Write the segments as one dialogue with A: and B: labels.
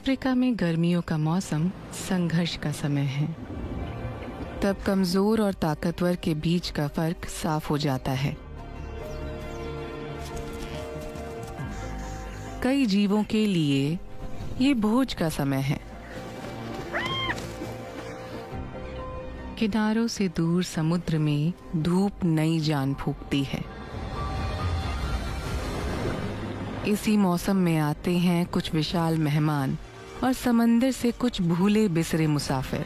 A: Africa में गर्मियों का मौसम संघर्ष का समय है। तब कमजोर और ताकतवर के बीच का फर्क साफ हो जाता है। कई जीवों के लिए ये बोझ का समय है। किनारों से दूर समुद्र में धूप नई जान फूंकती है। इसी मौसम में आते हैं कुछ विशाल मेहमान और समंदर से कुछ भूले बिसरे मुसाफिर।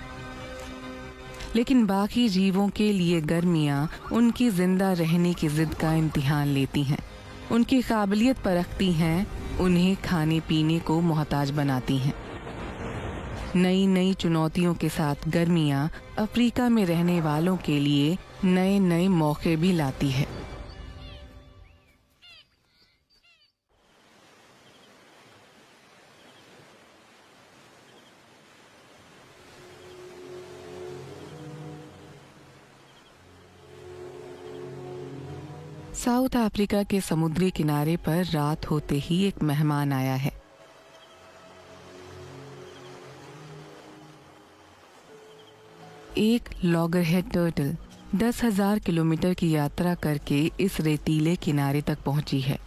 A: लेकिन बाकी जीवों के लिए गर्मियां उनकी जिंदा रहने की जिद का इम्तिहान लेती हैं, उनकी काबिलियत परखती हैं, उन्हें खाने पीने को मोहताज बनाती हैं। नई नई चुनौतियों के साथ गर्मियां अफ्रीका में रहने वालों के लिए नए नए मौके भी लाती है। साउथ अफ्रीका के समुद्री किनारे पर रात होते ही एक मेहमान आया है। एक लॉगरहेड टर्टल 10,000 किलोमीटर की यात्रा करके इस रेतीले किनारे तक पहुंची है।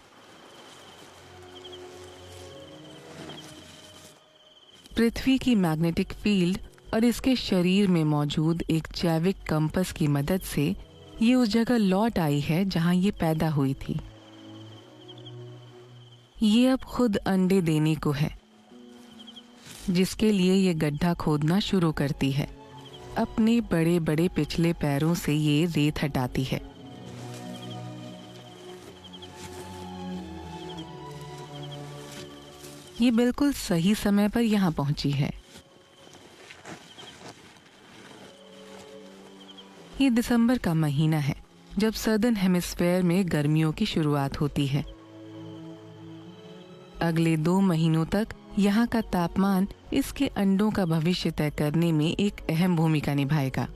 A: पृथ्वी की मैग्नेटिक फील्ड और इसके शरीर में मौजूद एक जैविक कंपास की मदद से ये उस जगह लौट आई है जहां ये पैदा हुई थी। ये अब खुद अंडे देने को है, जिसके लिए ये गड्ढा खोदना शुरू करती है। अपने बड़े बड़े पिछले पैरों से ये रेत हटाती है। ये बिल्कुल सही समय पर यहां पहुंची है। ये दिसंबर का महीना है, जब सदर्न हेमिस्फेयर में गर्मियों की शुरुआत होती है। अगले 2 महीनों तक यहाँ का तापमान इसके अंडों का भविष्य तय करने में एक अहम भूमिका निभाएगा।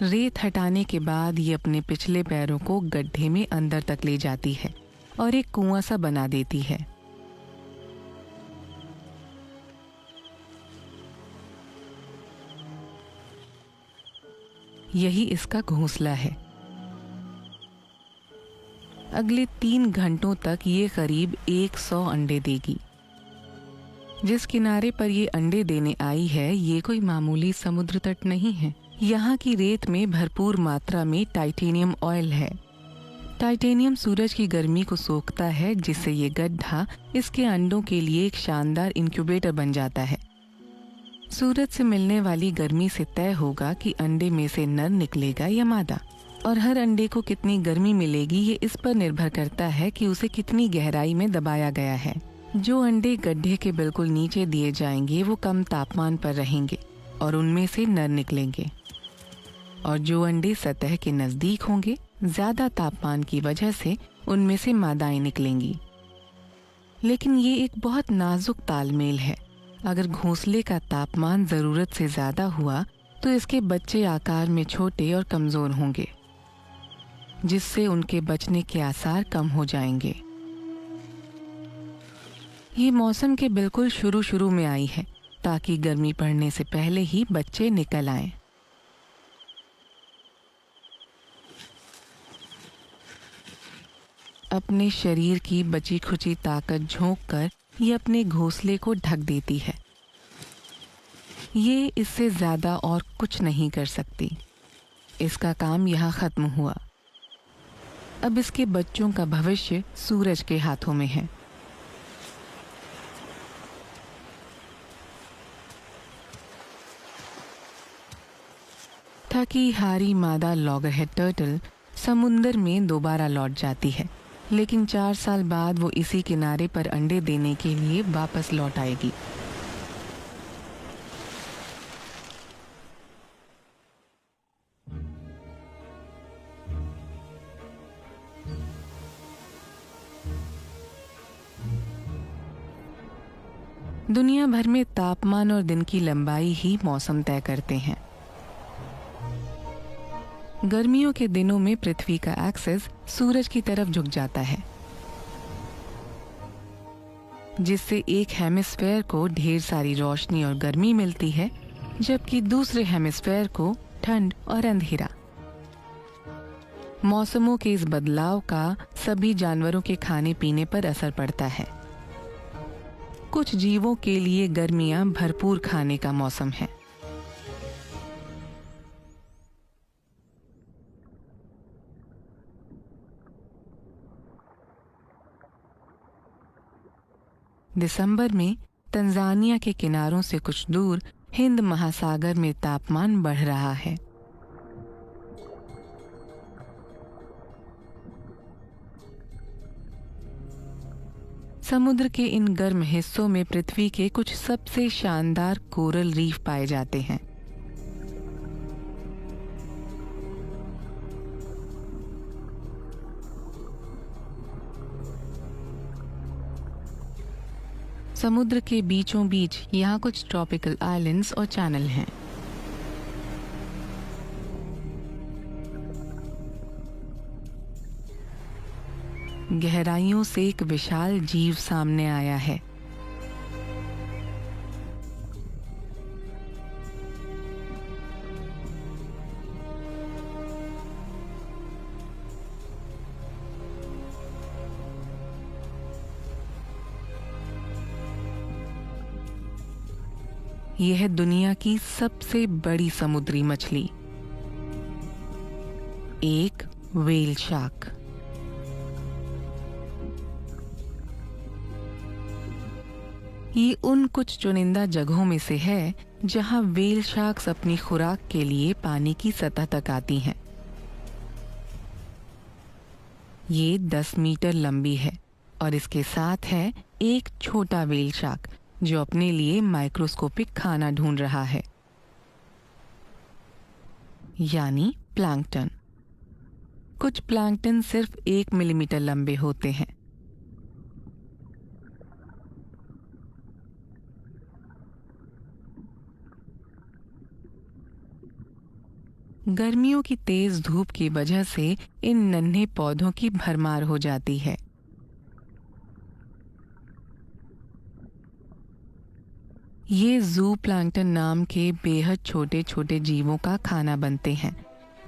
A: रेत हटाने के बाद ये अपने पिछले पैरों को गड्ढे में अंदर तक ले जाती है और एक कुआं सा बना देती है। यही इसका घोंसला है। अगले 3 घंटों तक ये करीब 100 अंडे देगी। जिस किनारे पर ये अंडे देने आई है, ये कोई मामूली समुद्र तट नहीं है। यहाँ की रेत में भरपूर मात्रा में टाइटेनियम ऑयल है। टाइटेनियम सूरज की गर्मी को सोखता है, जिससे ये गड्ढा इसके अंडों के लिए एक शानदार इंक्यूबेटर बन जाता है। सूरज से मिलने वाली गर्मी से तय होगा कि अंडे में से नर निकलेगा या मादा, और हर अंडे को कितनी गर्मी मिलेगी ये इस पर निर्भर करता है कि उसे कितनी गहराई में दबाया गया है। जो अंडे गड्ढे के बिल्कुल नीचे दिए जाएंगे वो कम तापमान पर रहेंगे और उनमें से नर निकलेंगे, और जो अंडे सतह के नजदीक होंगे, ज्यादा तापमान की वजह से उनमें से मादाएं निकलेंगी। लेकिन ये एक बहुत नाजुक तालमेल है। अगर घोंसले का तापमान जरूरत से ज्यादा हुआ तो इसके बच्चे आकार में छोटे और कमजोर होंगे, जिससे उनके बचने के आसार कम हो जाएंगे। ये मौसम के बिल्कुल शुरू में आई है, ताकि गर्मी पड़ने से पहले ही बच्चे निकल आएं। अपने शरीर की बची खुची ताकत झोंक कर ये अपने घोंसले को ढक देती है। ये इससे ज्यादा और कुछ नहीं कर सकती। इसका काम यहाँ खत्म हुआ। अब इसके बच्चों का भविष्य सूरज के हाथों में है। थकी हारी मादा लॉगरहेड टर्टल समुंदर में दोबारा लौट जाती है, लेकिन 4 साल बाद वो इसी किनारे पर अंडे देने के लिए वापस लौट आएगी। दुनिया भर में तापमान और दिन की लंबाई ही मौसम तय करते हैं। गर्मियों के दिनों में पृथ्वी का एक्सिस सूरज की तरफ झुक जाता है, जिससे एक हेमिस्फेयर को ढेर सारी रोशनी और गर्मी मिलती है, जबकि दूसरे हेमिस्फेयर को ठंड और अंधेरा। मौसमों के इस बदलाव का सभी जानवरों के खाने पीने पर असर पड़ता है। कुछ जीवों के लिए गर्मियां भरपूर खाने का मौसम है। दिसंबर में तंजानिया के किनारों से कुछ दूर हिंद महासागर में तापमान बढ़ रहा है। समुद्र के इन गर्म हिस्सों में पृथ्वी के कुछ सबसे शानदार कोरल रीफ पाए जाते हैं। समुद्र के बीचों बीच यहाँ कुछ ट्रॉपिकल आइलैंड्स और चैनल हैं। गहराइयों से एक विशाल जीव सामने आया है। यह है दुनिया की सबसे बड़ी समुद्री मछली, एक व्हेल शार्क। ये उन कुछ चुनिंदा जगहों में से है जहां व्हेल शार्क्स अपनी खुराक के लिए पानी की सतह तक आती हैं। ये 10 मीटर लंबी है और इसके साथ है एक छोटा व्हेल शार्क जो अपने लिए माइक्रोस्कोपिक खाना ढूंढ रहा है, यानी प्लैंकटन। कुछ प्लैंकटन सिर्फ 1 मिलीमीटर लंबे होते हैं। गर्मियों की तेज धूप की वजह से इन नन्हे पौधों की भरमार हो जाती है। ये ज़ू प्लैंकटन नाम के बेहद छोटे छोटे जीवों का खाना बनते हैं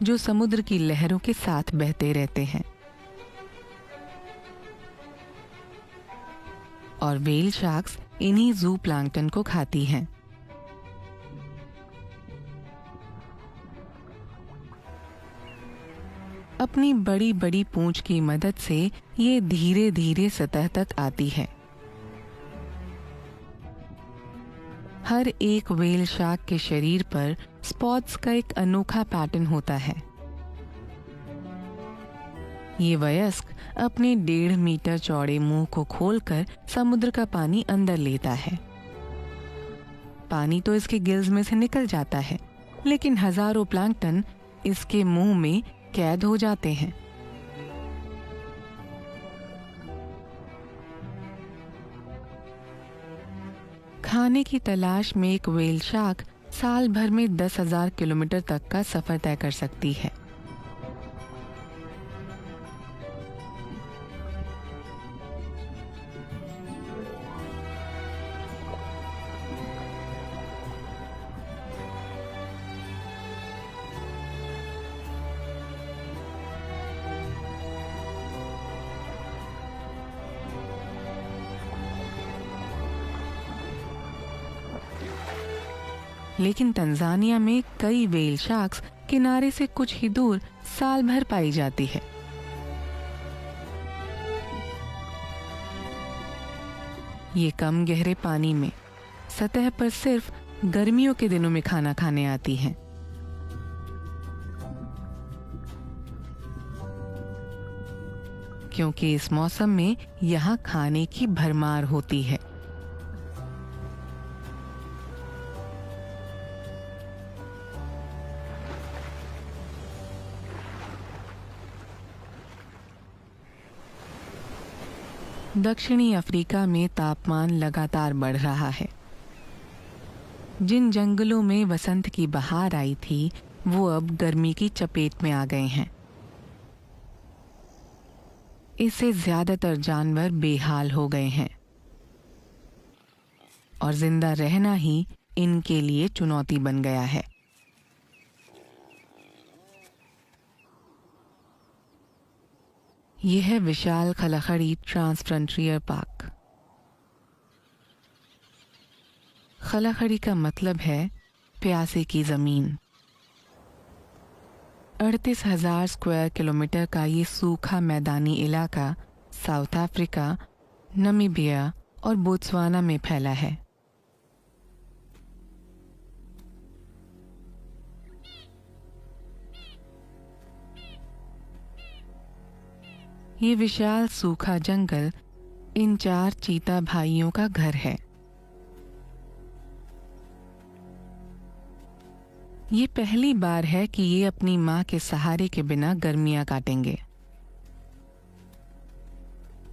A: जो समुद्र की लहरों के साथ बहते रहते हैं। और व्हेल शार्क्स इन्हीं ज़ू प्लैंकटन को खाती हैं। अपनी बड़ी बड़ी पूंछ की मदद से ये धीरे धीरे सतह तक आती है। हर एक व्हेल शार्क के शरीर पर स्पॉट्स का एक अनोखा पैटर्न होता है। ये वयस्क अपने 1.5 मीटर चौड़े मुंह को खोलकर समुद्र का पानी अंदर लेता है। पानी तो इसके गिल्स में से निकल जाता है, लेकिन हजारों प्लैंकटन इसके मुंह में कैद हो जाते हैं। खाने की तलाश में एक व्हेल शार्क साल भर में 10,000 किलोमीटर तक का सफर तय कर सकती है। लेकिन तंजानिया में कई व्हेल शार्क्स किनारे से कुछ ही दूर साल भर पाई जाती है। ये कम गहरे पानी में सतह पर सिर्फ गर्मियों के दिनों में खाना खाने आती हैं। क्योंकि इस मौसम में यहाँ खाने की भरमार होती है। दक्षिणी अफ्रीका में तापमान लगातार बढ़ रहा है। जिन जंगलों में वसंत की बहार आई थी वो अब गर्मी की चपेट में आ गए हैं। इससे ज्यादातर जानवर बेहाल हो गए हैं और जिंदा रहना ही इनके लिए चुनौती बन गया है। यह है विशाल खलाखड़ी ट्रांसफ्रंटियर पार्क। खलाखड़ी का मतलब है प्यासे की जमीन। 38,000 स्क्वायर किलोमीटर का ये सूखा मैदानी इलाका साउथ अफ्रीका, नामीबिया और बोत्सवाना में फैला है। ये विशाल सूखा जंगल इन 4 चीता भाइयों का घर है। ये पहली बार है कि ये अपनी मां के सहारे के बिना गर्मियां काटेंगे।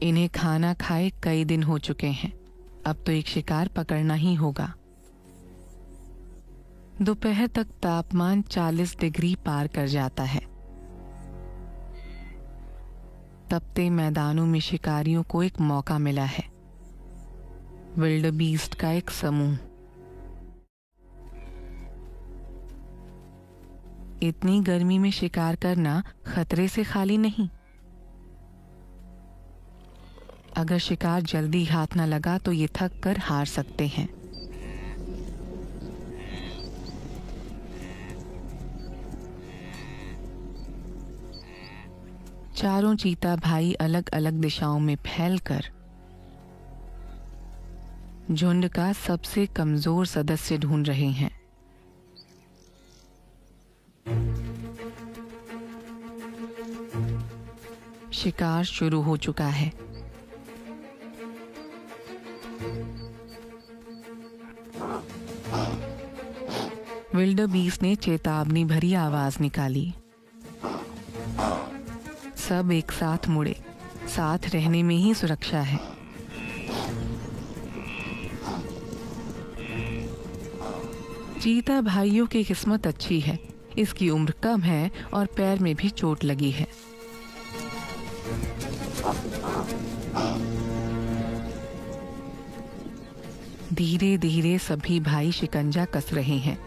A: इन्हें खाना खाए कई दिन हो चुके हैं। अब तो एक शिकार पकड़ना ही होगा। दोपहर तक तापमान 40 डिग्री पार कर जाता है। तपते मैदानों में शिकारियों को एक मौका मिला है। विल्डबीस्ट का एक समूह। इतनी गर्मी में शिकार करना खतरे से खाली नहीं। अगर शिकार जल्दी हाथ न लगा तो ये थक कर हार सकते हैं। चारों चीता भाई अलग अलग दिशाओं में फैलकर झुंड का सबसे कमजोर सदस्य ढूंढ रहे हैं। शिकार शुरू हो चुका है। विल्डबीस्ट ने चेतावनी भरी आवाज निकाली। सब एक साथ मुड़े। साथ रहने में ही सुरक्षा है। चीता भाइयों की किस्मत अच्छी है। इसकी उम्र कम है और पैर में भी चोट लगी है। धीरे धीरे सभी भाई शिकंजा कस रहे हैं।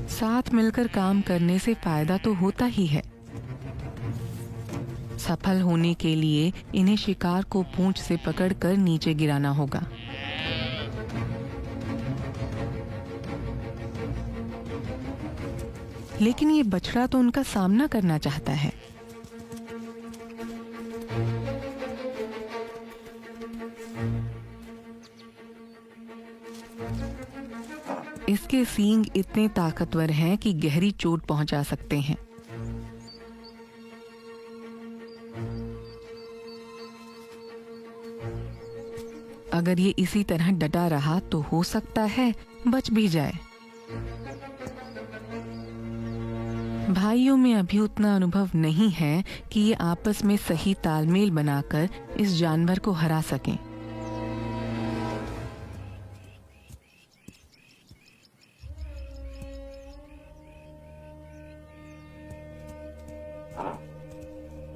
A: साथ मिलकर काम करने से फायदा तो होता ही है। सफल होने के लिए इन्हें शिकार को पूंछ से पकड़कर नीचे गिराना होगा। लेकिन ये बछड़ा तो उनका सामना करना चाहता है। इसके सींग इतने ताकतवर हैं कि गहरी चोट पहुंचा सकते हैं। अगर ये इसी तरह डटा रहा तो हो सकता है बच भी जाए। भाइयों में अभी उतना अनुभव नहीं है कि ये आपस में सही तालमेल बनाकर इस जानवर को हरा सकें।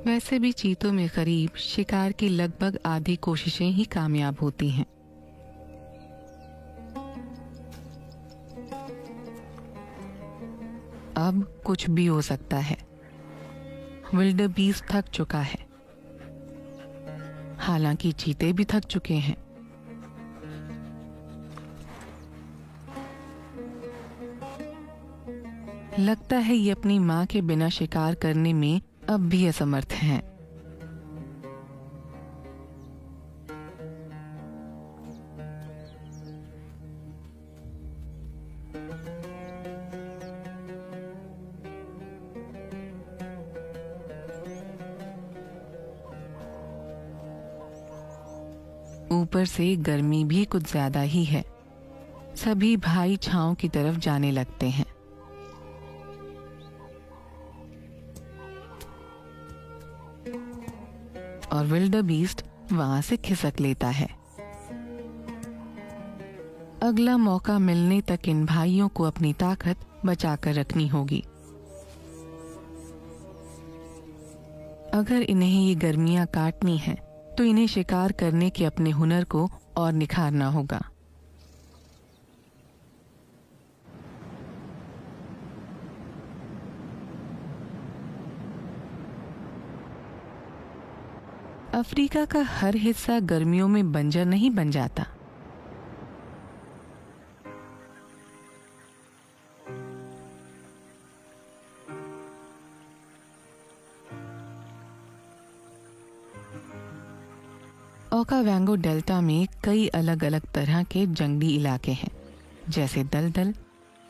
A: वैसे भी चीतों में करीब शिकार की लगभग आधी कोशिशें ही कामयाब होती हैं। अब कुछ भी हो सकता है। विल्डबीस्ट थक चुका है। हालांकि चीते भी थक चुके हैं। लगता है ये अपनी मां के बिना शिकार करने में अब भी असमर्थ हैं। ऊपर से गर्मी भी कुछ ज्यादा ही है। सभी भाई छांव की तरफ जाने लगते हैं। और विल्डबीस्ट वहां से खिसक लेता है। अगला मौका मिलने तक इन भाइयों को अपनी ताकत बचाकर रखनी होगी। अगर इन्हें ये गर्मियां काटनी हैं, तो इन्हें शिकार करने के अपने हुनर को और निखारना होगा। अफ्रीका का हर हिस्सा गर्मियों में बंजर नहीं बन जाता। ओकावांगो डेल्टा में कई अलग अलग तरह के जंगली इलाके हैं, जैसे दलदल,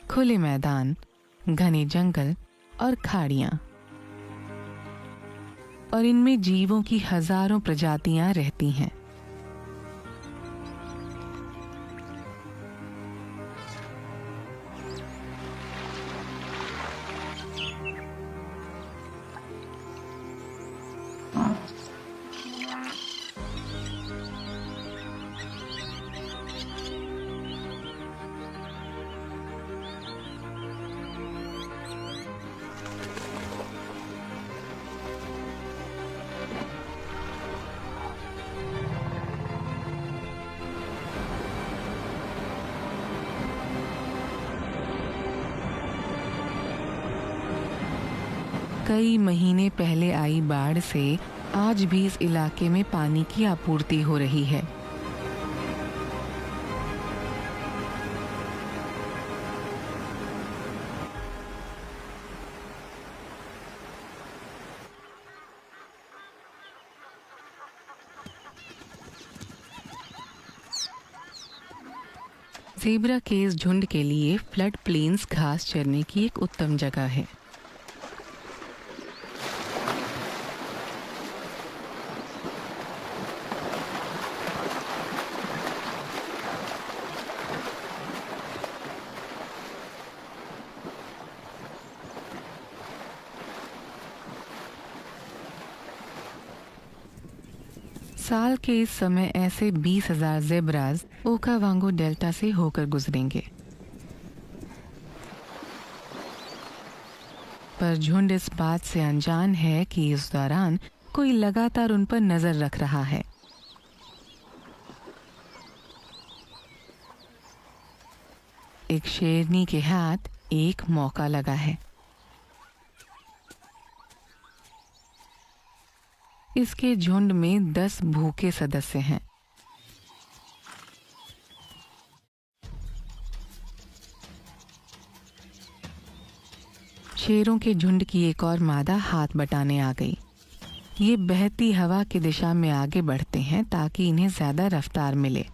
A: खुले मैदान, घने जंगल और खाड़ियां। और इनमें जीवों की हजारों प्रजातियां रहती हैं। कई महीने पहले आई बाढ़ से आज भी इस इलाके में पानी की आपूर्ति हो रही है। ज़ेब्रा के इस झुंड के लिए फ्लड प्लेन्स घास चरने की एक उत्तम जगह है। साल के इस समय ऐसे 20,000 ज़ेब्रास ओकावांगो डेल्टा से होकर गुजरेंगे। पर झुंड इस बात से अनजान है कि इस दौरान कोई लगातार उन पर नजर रख रहा है। एक शेरनी के हाथ एक मौका लगा है। इसके झुंड में 10 भूखे सदस्य हैं। शेरों के झुंड की एक और मादा हाथ बटाने आ गई। ये बहती हवा की दिशा में आगे बढ़ते हैं ताकि इन्हें ज्यादा रफ्तार मिले।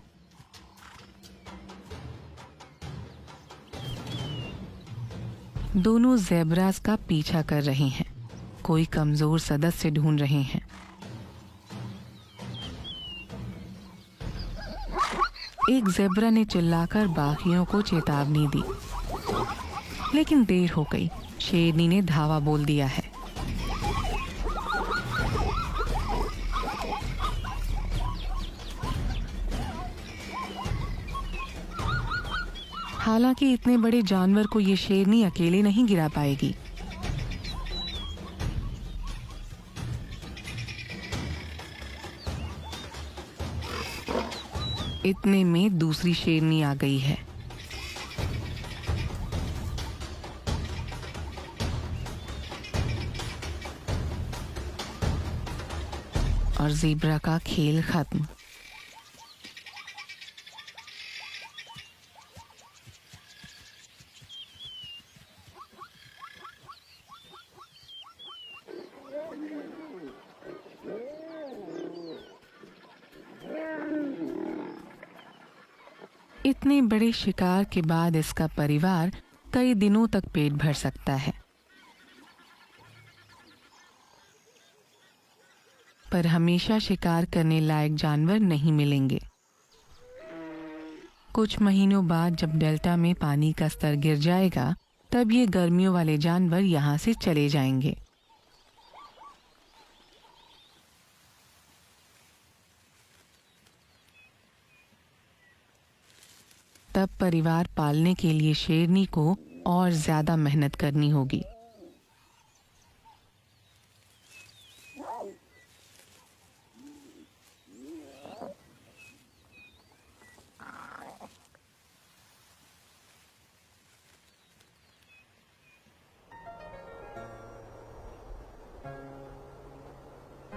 A: दोनों ज़ेब्रास का पीछा कर रहे हैं, कोई कमजोर सदस्य ढूंढ रहे हैं। एक ज़ेब्रा ने चिल्लाकर बाकियों को चेतावनी दी, लेकिन देर हो गई। शेरनी ने धावा बोल दिया है। हालांकि इतने बड़े जानवर को ये शेरनी अकेले नहीं गिरा पाएगी। इतने में दूसरी शेरनी आ गई है। और ज़ेब्रा का खेल खत्म। इतने बड़े शिकार के बाद इसका परिवार कई दिनों तक पेट भर सकता है। पर हमेशा शिकार करने लायक जानवर नहीं मिलेंगे। कुछ महीनों बाद जब डेल्टा में पानी का स्तर गिर जाएगा, तब ये गर्मियों वाले जानवर यहाँ से चले जाएंगे। तब परिवार पालने के लिए शेरनी को और ज्यादा मेहनत करनी होगी।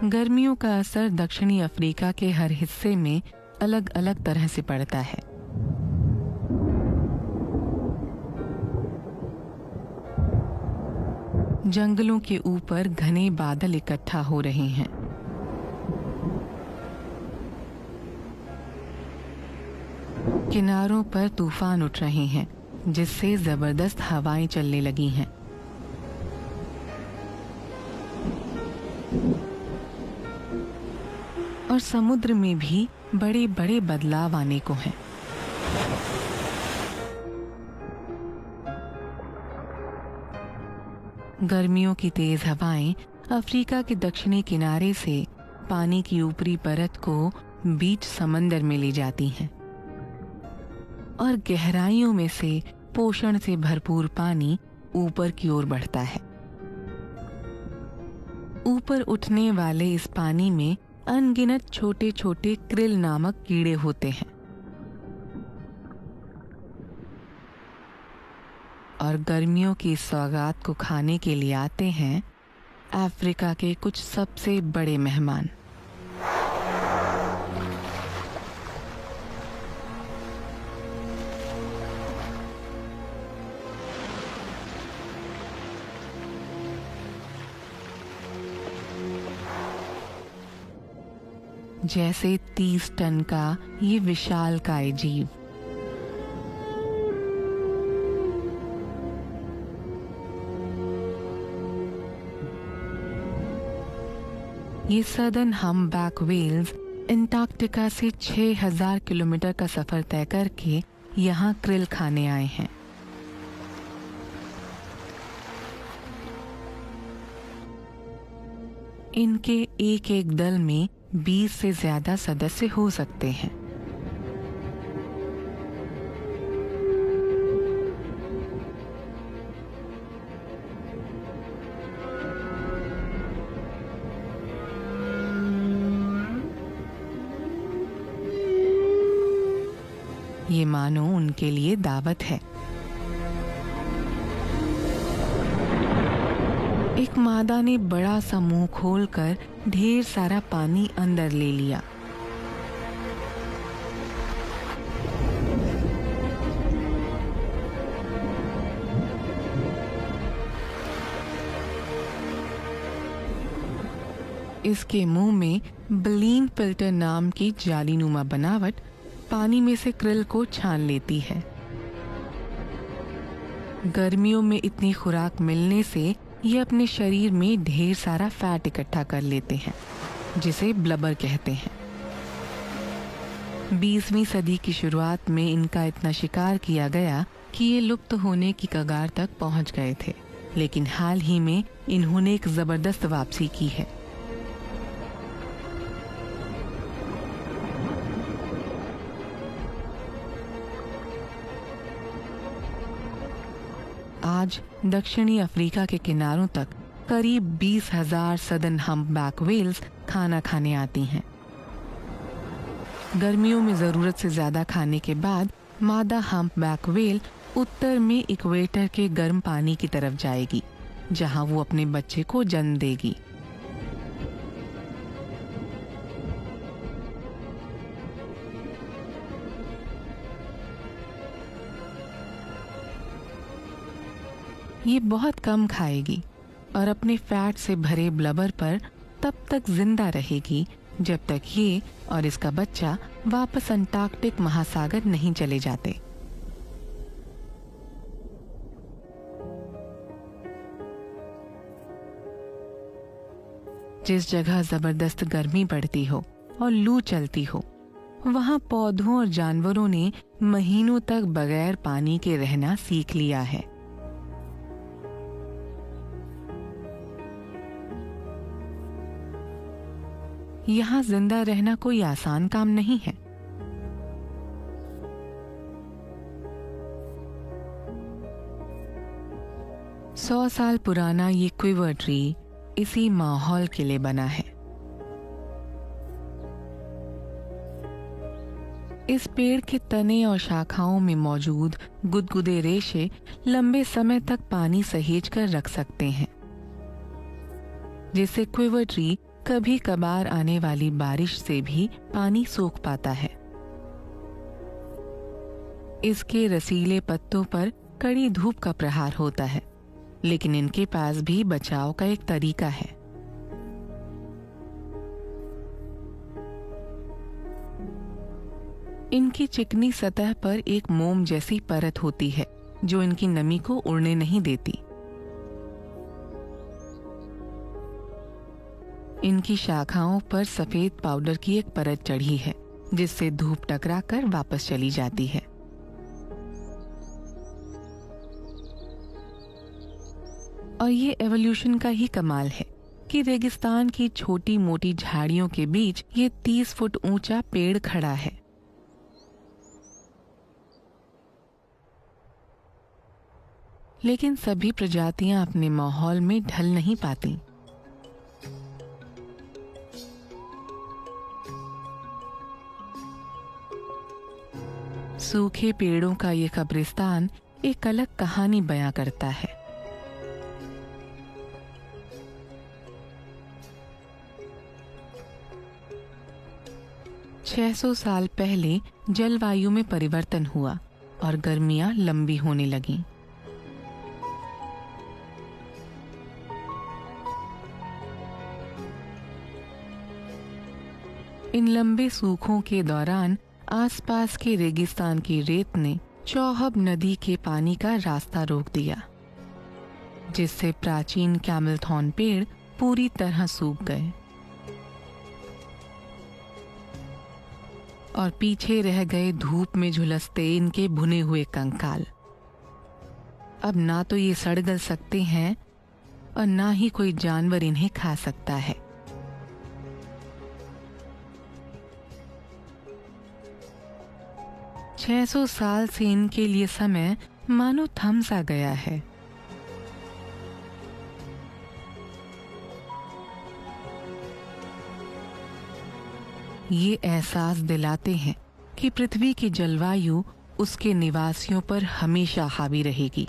A: गर्मियों का असर दक्षिणी अफ्रीका के हर हिस्से में अलग अलग तरह से पड़ता है। जंगलों के ऊपर घने बादल इकट्ठा हो रहे हैं। किनारों पर तूफान उठ रहे हैं, जिससे जबरदस्त हवाएं चलने लगी हैं। और समुद्र में भी बड़े बड़े बदलाव आने को हैं। गर्मियों की तेज हवाएं अफ्रीका के दक्षिणी किनारे से पानी की ऊपरी परत को बीच समंदर में ले जाती हैं और गहराइयों में से पोषण से भरपूर पानी ऊपर की ओर बढ़ता है। ऊपर उठने वाले इस पानी में अनगिनत छोटे छोटे क्रिल नामक कीड़े होते हैं और गर्मियों की सौगात को खाने के लिए आते हैं अफ्रीका के कुछ सबसे बड़े मेहमान। जैसे 30 टन का ये विशालकाय जीव। ये सदर्न हम्पबैक व्हेल्स अंटार्कटिका से 6000 किलोमीटर का सफर तय करके यहाँ क्रिल खाने आए हैं। इनके एक एक दल में 20 से ज्यादा सदस्य हो सकते हैं। ये मानो उनके लिए दावत है। एक मादा ने बड़ा सा मुंह खोलकर ढेर सारा पानी अंदर ले लिया। इसके मुंह में बलीन फिल्टर नाम की जालीनुमा बनावट पानी में से क्रिल को छान लेती है। गर्मियों में इतनी खुराक मिलने से ये अपने शरीर में ढेर सारा फैट इकट्ठा कर लेते हैं, जिसे ब्लबर कहते हैं। 20वीं सदी की शुरुआत में इनका इतना शिकार किया गया कि ये लुप्त होने की कगार तक पहुंच गए थे, लेकिन हाल ही में इन्होंने एक जबरदस्त वापसी की है। आज दक्षिणी अफ्रीका के किनारों तक करीब 20,000 सदर्न हम्पबैक व्हेल्स खाना खाने आती हैं। गर्मियों में जरूरत से ज्यादा खाने के बाद मादा हम्पबैक व्हेल उत्तर में इक्वेटर के गर्म पानी की तरफ जाएगी, जहां वो अपने बच्चे को जन्म देगी। ये बहुत कम खाएगी और अपने फैट से भरे ब्लबर पर तब तक जिंदा रहेगी जब तक ये और इसका बच्चा वापस अंटार्कटिक महासागर नहीं चले जाते। जिस जगह जबरदस्त गर्मी पड़ती हो और लू चलती हो, वहां पौधों और जानवरों ने महीनों तक बगैर पानी के रहना सीख लिया है। यहाँ जिंदा रहना कोई आसान काम नहीं है। 100 साल पुराना ये क्विवर ट्री इसी माहौल के लिए बना है। इस पेड़ के तने और शाखाओं में मौजूद गुदगुदे रेशे लंबे समय तक पानी सहेज कर रख सकते हैं, जिससे क्विवर ट्री कभी कभार आने वाली बारिश से भी पानी सोख पाता है। इसके रसीले पत्तों पर कड़ी धूप का प्रहार होता है, लेकिन इनके पास भी बचाव का एक तरीका है। इनकी चिकनी सतह पर एक मोम जैसी परत होती है जो इनकी नमी को उड़ने नहीं देती। इनकी शाखाओं पर सफेद पाउडर की एक परत चढ़ी है जिससे धूप टकराकर वापस चली जाती है। और ये एवोल्यूशन का ही कमाल है कि रेगिस्तान की छोटी मोटी झाड़ियों के बीच ये 30 फुट ऊंचा पेड़ खड़ा है। लेकिन सभी प्रजातियां अपने माहौल में ढल नहीं पाती। सूखे पेड़ों का ये कब्रिस्तान एक अलग कहानी बयां करता है। छह 600 साल पहले जलवायु में परिवर्तन हुआ और गर्मियां लंबी होने लगीं। इन लंबे सूखों के दौरान आसपास के रेगिस्तान की रेत ने चौहब नदी के पानी का रास्ता रोक दिया, जिससे प्राचीन कैमलथॉर्न पेड़ पूरी तरह सूख गए और पीछे रह गए धूप में झुलसते इनके भुने हुए कंकाल। अब ना तो ये सड़ गल सकते हैं और ना ही कोई जानवर इन्हें खा सकता है। छह 600 साल से इनके लिए समय मानो थम सा गया है। ये एहसास दिलाते हैं कि पृथ्वी की जलवायु उसके निवासियों पर हमेशा हावी रहेगी।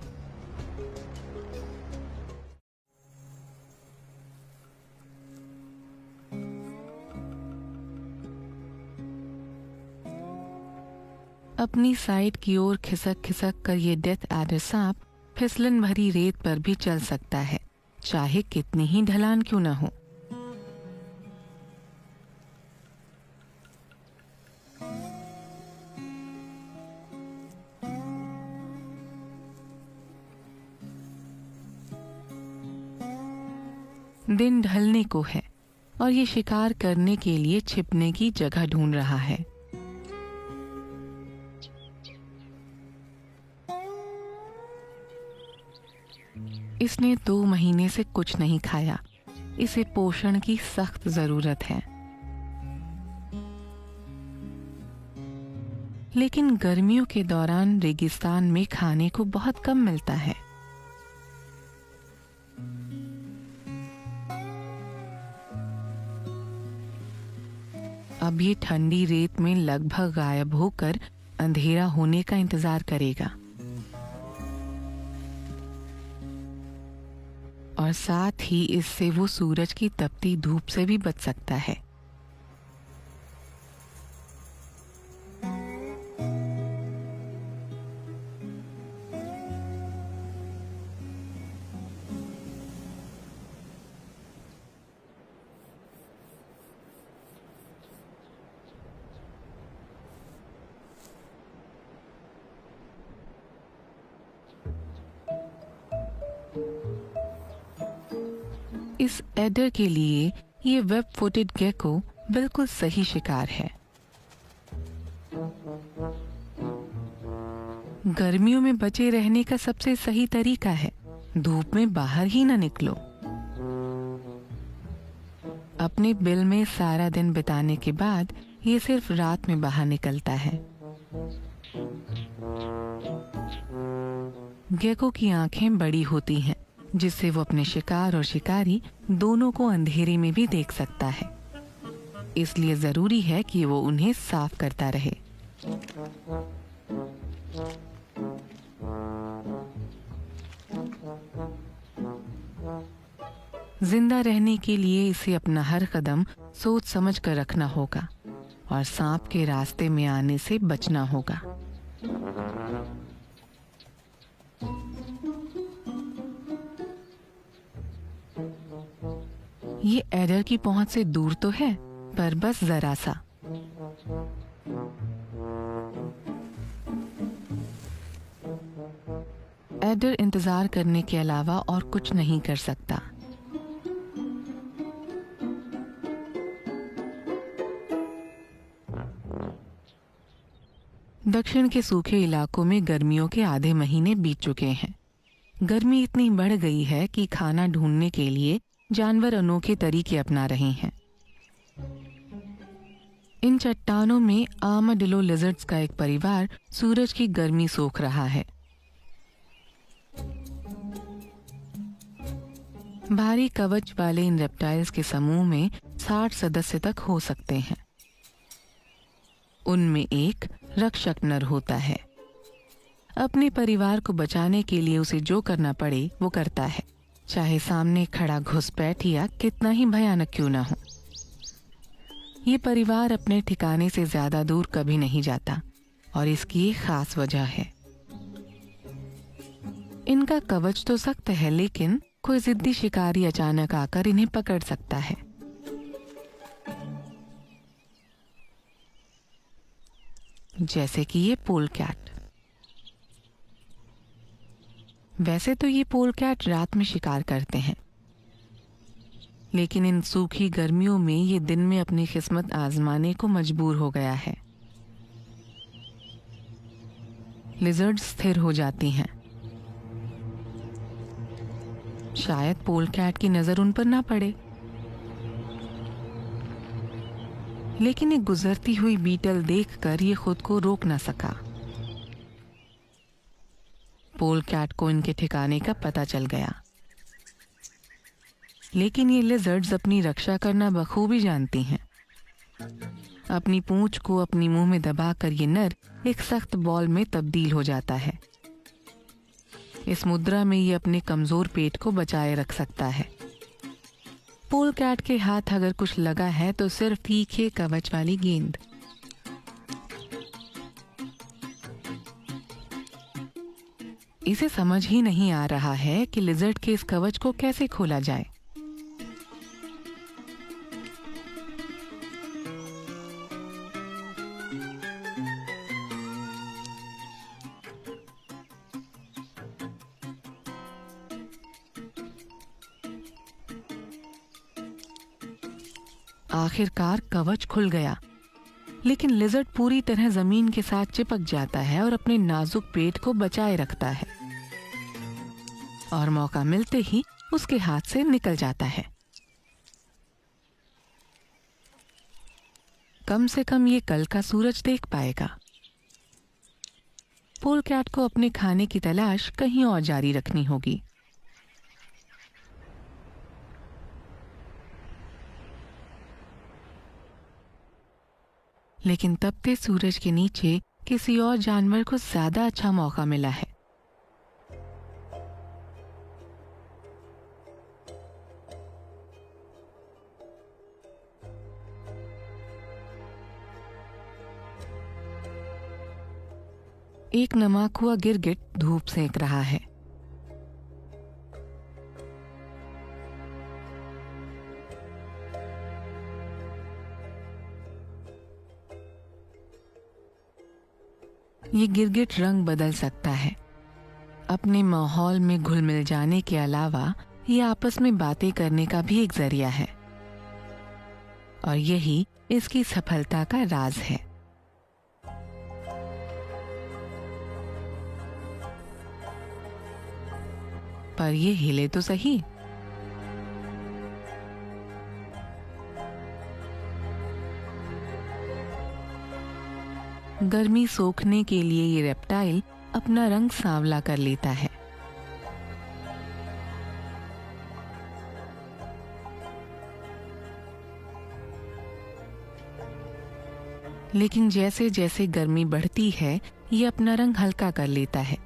A: अपनी साइड की ओर खिसक खिसक कर ये डेथ एडर सांप फिसलन भरी रेत पर भी चल सकता है, चाहे कितनी ही ढलान क्यों न हो। दिन ढलने को है और ये शिकार करने के लिए छिपने की जगह ढूंढ रहा है। इसने 2 महीने से कुछ नहीं खाया। इसे पोषण की सख्त जरूरत है। लेकिन गर्मियों के दौरान रेगिस्तान में खाने को बहुत कम मिलता है। अब ये ठंडी रेत में लगभग गायब होकर अंधेरा होने का इंतजार करेगा और साथ ही इससे वो सूरज की तपती धूप से भी बच सकता है। इस एडर के लिए ये वेब फुटेड गेको बिल्कुल सही शिकार है। गर्मियों में बचे रहने का सबसे सही तरीका है धूप में बाहर ही ना निकलो। अपने बिल में सारा दिन बिताने के बाद ये सिर्फ रात में बाहर निकलता है। गेको की आंखें बड़ी होती हैं जिससे वो अपने शिकार और शिकारी दोनों को अंधेरे में भी देख सकता है। इसलिए जरूरी है कि वो उन्हें साफ करता रहे। जिंदा रहने के लिए इसे अपना हर कदम सोच समझ कर रखना होगा और सांप के रास्ते में आने से बचना होगा। ये एडर की पहुंच से दूर तो है, पर बस जरा सा। एडर इंतजार करने के अलावा और कुछ नहीं कर सकता। दक्षिण के सूखे इलाकों में गर्मियों के आधे महीने बीत चुके हैं। गर्मी इतनी बढ़ गई है कि खाना ढूंढने के लिए जानवर अनोखे तरीके अपना रहे हैं। इन चट्टानों में आर्माडिलो लिजर्ड्स का एक परिवार सूरज की गर्मी सोख रहा है। भारी कवच वाले इन रेप्टाइल्स के समूह में 60 सदस्य तक हो सकते हैं। उनमें एक रक्षक नर होता है। अपने परिवार को बचाने के लिए उसे जो करना पड़े वो करता है, चाहे सामने खड़ा घुसपैठिया कितना ही भयानक क्यों ना हो। ये परिवार अपने ठिकाने से ज्यादा दूर कभी नहीं जाता और इसकी एक खास वजह है। इनका कवच तो सख्त है, लेकिन कोई जिद्दी शिकारी अचानक आकर इन्हें पकड़ सकता है। जैसे कि ये पोलकैट। वैसे तो ये पोलकैट रात में शिकार करते हैं, लेकिन इन सूखी गर्मियों में ये दिन में अपनी किस्मत आजमाने को मजबूर हो गया है। लिजर्ड स्थिर हो जाती हैं। शायद पोलकैट की नजर उन पर ना पड़े, लेकिन एक गुजरती हुई बीटल देखकर ये खुद को रोक ना सका। पोलकैट को इनके ठिकाने का पता चल गया, लेकिन ये लिजर्ड्स अपनी रक्षा करना बखूबी जानती हैं। अपनी पूंछ को अपनी मुंह में दबाकर ये नर एक सख्त बॉल में तब्दील हो जाता है। इस मुद्रा में ये अपने कमजोर पेट को बचाए रख सकता है। पोलकैट के हाथ अगर कुछ लगा है तो सिर्फ तीखे कवच वाली गेंद। इसे समझ ही नहीं आ रहा है कि लिजर्ड के इस कवच को कैसे खोला जाए। आखिरकार कवच खुल गया, लेकिन लिजर्ड पूरी तरह जमीन के साथ चिपक जाता है और अपने नाजुक पेट को बचाए रखता है और मौका मिलते ही उसके हाथ से निकल जाता है। कम से कम ये कल का सूरज देख पाएगा। पोलकैट को अपने खाने की तलाश कहीं और जारी रखनी होगी। लेकिन तपते सूरज के नीचे किसी और जानवर को ज्यादा अच्छा मौका मिला है। एक नमक हुआ गिरगिट धूप सेक रहा है। ये गिरगिट रंग बदल सकता है। अपने माहौल में घुल मिल जाने के अलावा ये आपस में बातें करने का भी एक जरिया है, और यही इसकी सफलता का राज है। पर ये हिले तो सही। गर्मी सोखने के लिए ये रेप्टाइल अपना रंग सांवला कर लेता है। लेकिन जैसे जैसे गर्मी बढ़ती है ये अपना रंग हल्का कर लेता है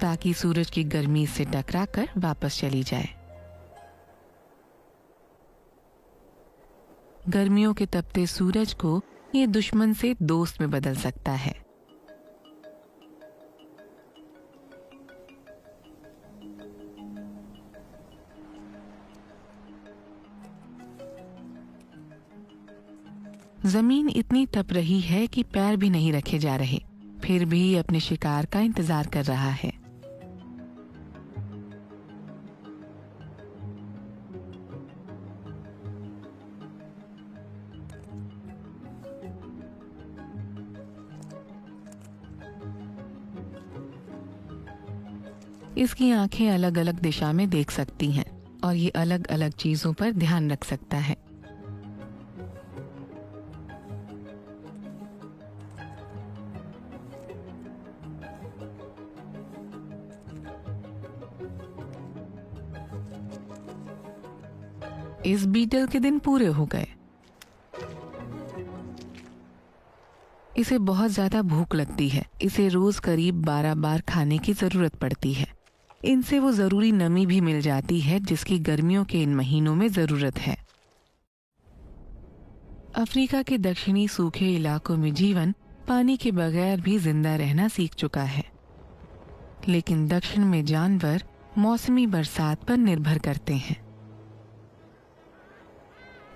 A: ताकि सूरज की गर्मी से टकराकर वापस चली जाए। गर्मियों के तपते सूरज को ये दुश्मन से दोस्त में बदल सकता है। जमीन इतनी तप रही है कि पैर भी नहीं रखे जा रहे, फिर भी अपने शिकार का इंतजार कर रहा है। इसकी आंखें अलग अलग दिशा में देख सकती हैं और ये अलग अलग चीजों पर ध्यान रख सकता है। इस बीटल के दिन पूरे हो गए। इसे बहुत ज्यादा भूख लगती है। इसे रोज करीब 12 बार खाने की जरूरत पड़ती है। इनसे वो जरूरी नमी भी मिल जाती है जिसकी गर्मियों के इन महीनों में जरूरत है। अफ्रीका के दक्षिणी सूखे इलाकों में जीवन पानी के बगैर भी जिंदा रहना सीख चुका है, लेकिन दक्षिण में जानवर मौसमी बरसात पर निर्भर करते हैं।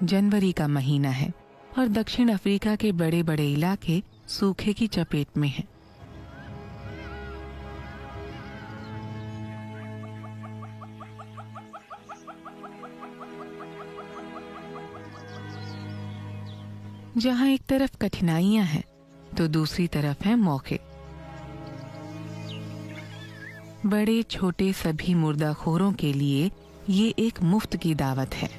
A: जनवरी का महीना है और दक्षिण अफ्रीका के बड़े बड़े इलाके सूखे की चपेट में हैं। जहां एक तरफ कठिनाइयां हैं तो दूसरी तरफ है मौके। बड़े छोटे सभी मुर्दाखोरों के लिए ये एक मुफ्त की दावत है।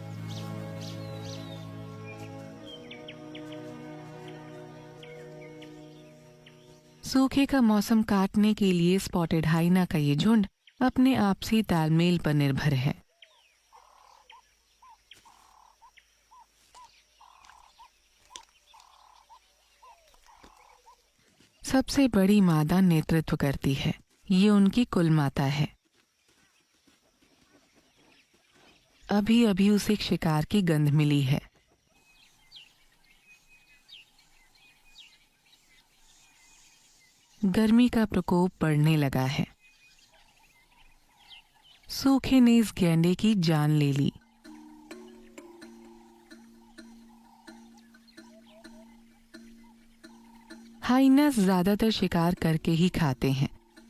A: सूखे का मौसम काटने के लिए स्पॉटेड हाइना का ये झुंड अपने आपसी तालमेल पर निर्भर है। सबसे बड़ी मादा नेतृत्व करती है। ये उनकी कुल माता है। अभी अभी उसे एक शिकार की गंध मिली है। गर्मी का प्रकोप बढ़ने लगा है। सूखे ने इस गैंडे की जान ले ली। हाइनास ज्यादातर शिकार करके ही खाते हैं,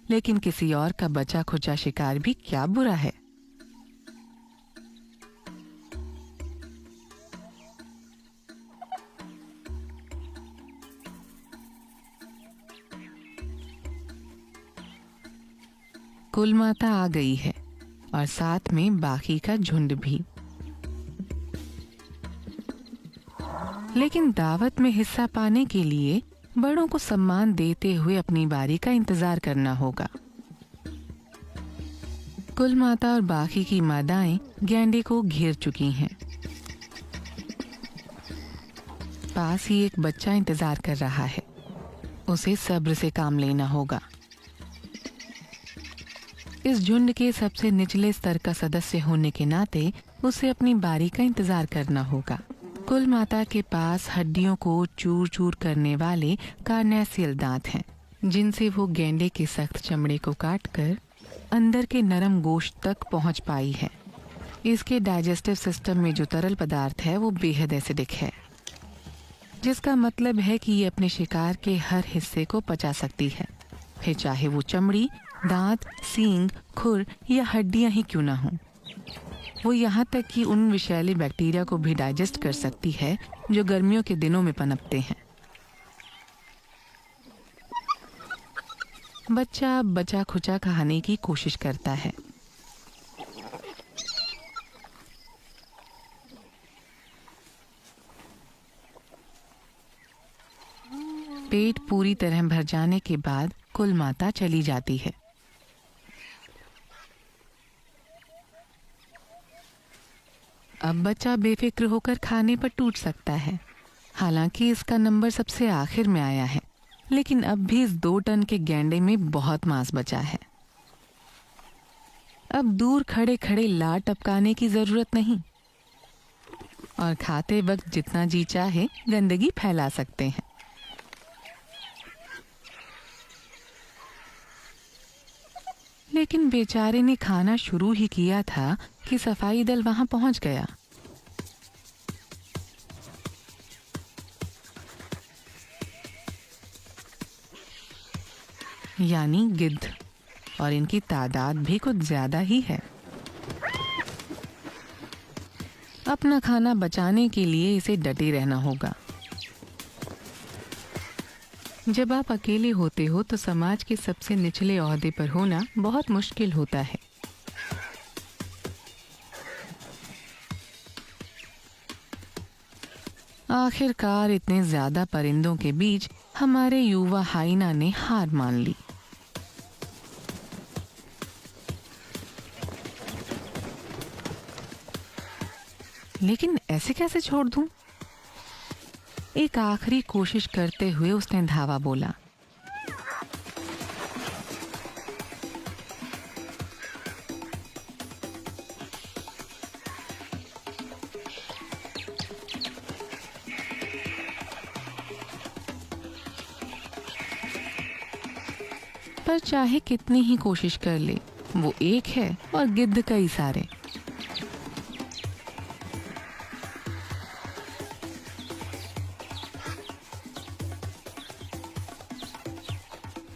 A: लेकिन किसी और का बचा खुचा शिकार भी क्या बुरा है। कुल माता आ गई है और साथ में बाकी का झुंड भी। लेकिन दावत में हिस्सा पाने के लिए बड़ों को सम्मान देते हुए अपनी बारी का इंतजार करना होगा। कुल माता और बाकी की मादाएं गैंडे को घेर चुकी हैं। पास ही एक बच्चा इंतजार कर रहा है। उसे सब्र से काम लेना होगा। इस झुंड के सबसे निचले स्तर का सदस्य होने के नाते उसे अपनी बारी का इंतजार करना होगा। कुल माता के पास हड्डियों को चूर चूर करने वाले कार्नेसियल दांत हैं, जिनसे वो गैंडे के सख्त चमड़े को काटकर अंदर के नरम गोश्त तक पहुंच पाई है। इसके डाइजेस्टिव सिस्टम में जो तरल पदार्थ है वो बेहद एसिडिक है, जिसका मतलब है कि ये अपने शिकार के हर हिस्से को पचा सकती है, फिर चाहे वो चमड़ी, दांत, सींग, खुर या हड्डियां ही क्यों ना हों। वो यहाँ तक कि उन विषैले बैक्टीरिया को भी डाइजेस्ट कर सकती है जो गर्मियों के दिनों में पनपते हैं। बच्चा बचा खुचा खाने की कोशिश करता है। पेट पूरी तरह भर जाने के बाद कुल माता चली जाती है। अब बच्चा बेफिक्र होकर खाने पर टूट सकता है। हालांकि इसका नंबर सबसे आखिर में आया है, लेकिन अब भी इस 2 टन के गैंडे में बहुत मांस बचा है। अब दूर खड़े खड़े लार टपकाने की जरूरत नहीं और खाते वक्त जितना जी चाहे गंदगी फैला सकते हैं। लेकिन बेचारे ने खाना शुरू ही किया था कि सफाई दल वहां पहुंच गया। यानी गिद्ध, और इनकी तादाद भी कुछ ज्यादा ही है। अपना खाना बचाने के लिए इसे डटे रहना होगा। जब आप अकेले होते हो तो समाज के सबसे निचले ओहदे पर होना बहुत मुश्किल होता है। आखिरकार इतने ज्यादा परिंदों के बीच हमारे युवा हाइना ने हार मान ली। लेकिन ऐसे कैसे छोड़ दूं? एक आखिरी कोशिश करते हुए उसने धावा बोला। पर चाहे कितनी ही कोशिश कर ले, वो एक है और गिद्ध कई सारे।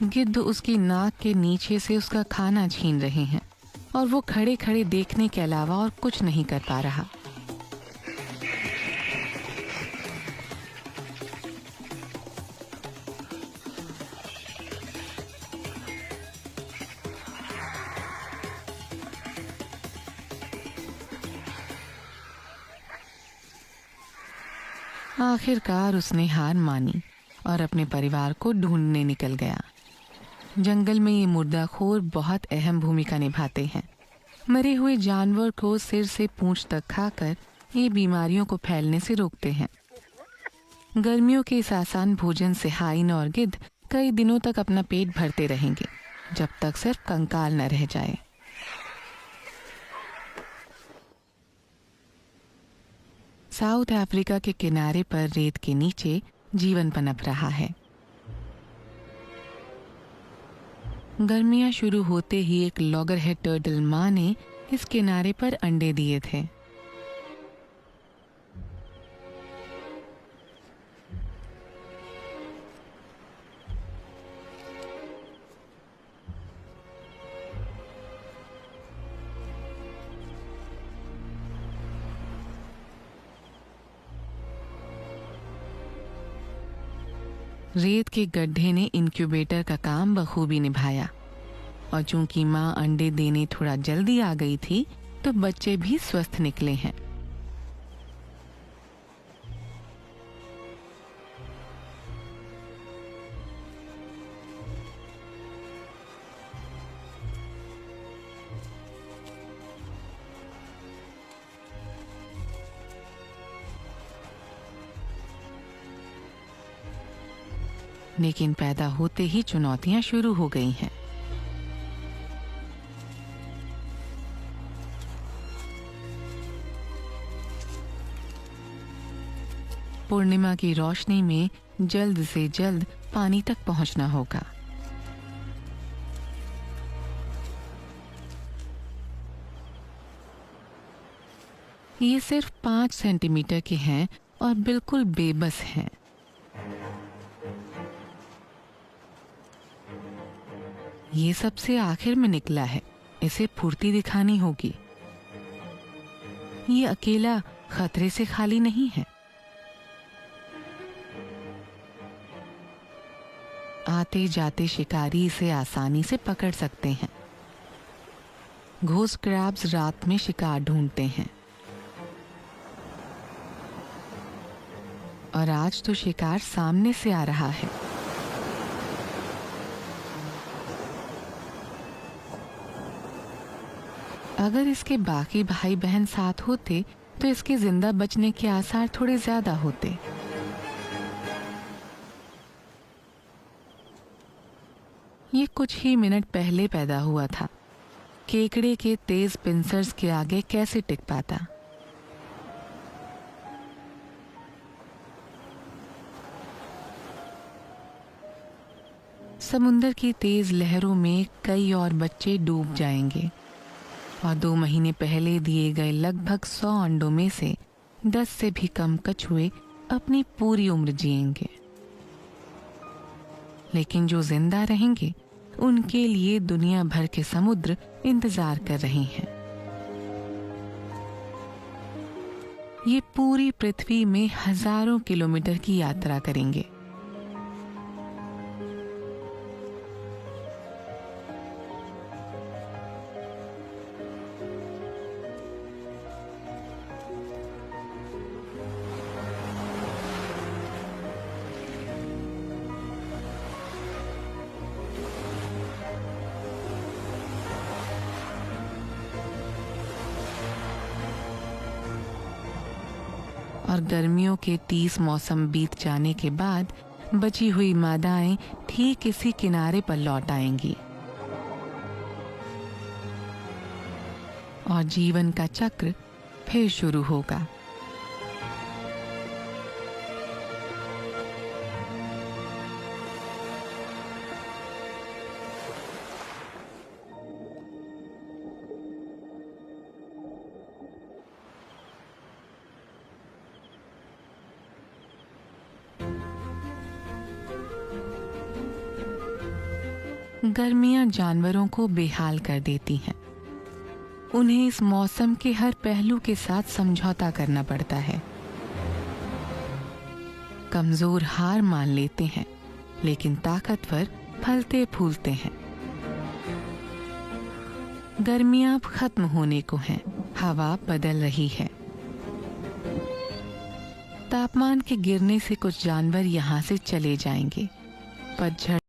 A: गिद्ध उसकी नाक के नीचे से उसका खाना छीन रहे हैं और वो खड़े खड़े देखने के अलावा और कुछ नहीं कर पा रहा। आखिरकार उसने हार मानी और अपने परिवार को ढूंढने निकल गया। जंगल में ये मुर्दाखोर बहुत अहम भूमिका निभाते हैं। मरे हुए जानवर को सिर से पूंछ तक खाकर ये बीमारियों को फैलने से रोकते हैं। गर्मियों के इस आसान भोजन से हाइन और गिद्ध कई दिनों तक अपना पेट भरते रहेंगे, जब तक सिर्फ कंकाल न रह जाए। साउथ अफ्रीका के किनारे पर रेत के नीचे जीवन पनप रहा है। गर्मियां शुरू होते ही एक लॉगरहेड टर्टल माँ ने इस किनारे पर अंडे दिए थे। रेत के गड्ढे ने इंक्यूबेटर का काम बखूबी निभाया और चूंकि माँ अंडे देने थोड़ा जल्दी आ गई थी तो बच्चे भी स्वस्थ निकले हैं। लेकिन पैदा होते ही चुनौतियां शुरू हो गई हैं। पूर्णिमा की रोशनी में जल्द से जल्द पानी तक पहुंचना होगा। ये सिर्फ 5 सेंटीमीटर के हैं और बिल्कुल बेबस हैं। ये सबसे आखिर में निकला है, इसे फुर्ती दिखानी होगी। ये अकेला खतरे से खाली नहीं है। आते जाते शिकारी इसे आसानी से पकड़ सकते हैं। घोस्ट क्रैब्स रात में शिकार ढूंढते हैं और आज तो शिकार सामने से आ रहा है। अगर इसके बाकी भाई बहन साथ होते तो इसके जिंदा बचने के आसार थोड़े ज्यादा होते। कुछ ही मिनट पहले पैदा हुआ था, केकड़े के तेज पिंसर्स के आगे कैसे टिक पाता। समुंदर की तेज लहरों में कई और बच्चे डूब जाएंगे और 2 महीने पहले दिए गए लगभग 100 अंडों में से 10 से भी कम कछुए अपनी पूरी उम्र जिएंगे। लेकिन जो जिंदा रहेंगे उनके लिए दुनिया भर के समुद्र इंतजार कर रहे हैं। ये पूरी पृथ्वी में हजारों किलोमीटर की यात्रा करेंगे। और गर्मियों के 30 मौसम बीत जाने के बाद बची हुई मादाएं ठीक इसी किनारे पर लौट आएंगी और जीवन का चक्र फिर शुरू होगा। गर्मियां जानवरों को बेहाल कर देती हैं। उन्हें इस मौसम के हर पहलू के साथ समझौता करना पड़ता है। कमजोर हार मान लेते हैं, लेकिन ताकतवर फलते फूलते हैं। गर्मियां अब खत्म होने को हैं, हवा बदल रही है। तापमान के गिरने से कुछ जानवर यहां से चले जाएंगे। पतझड़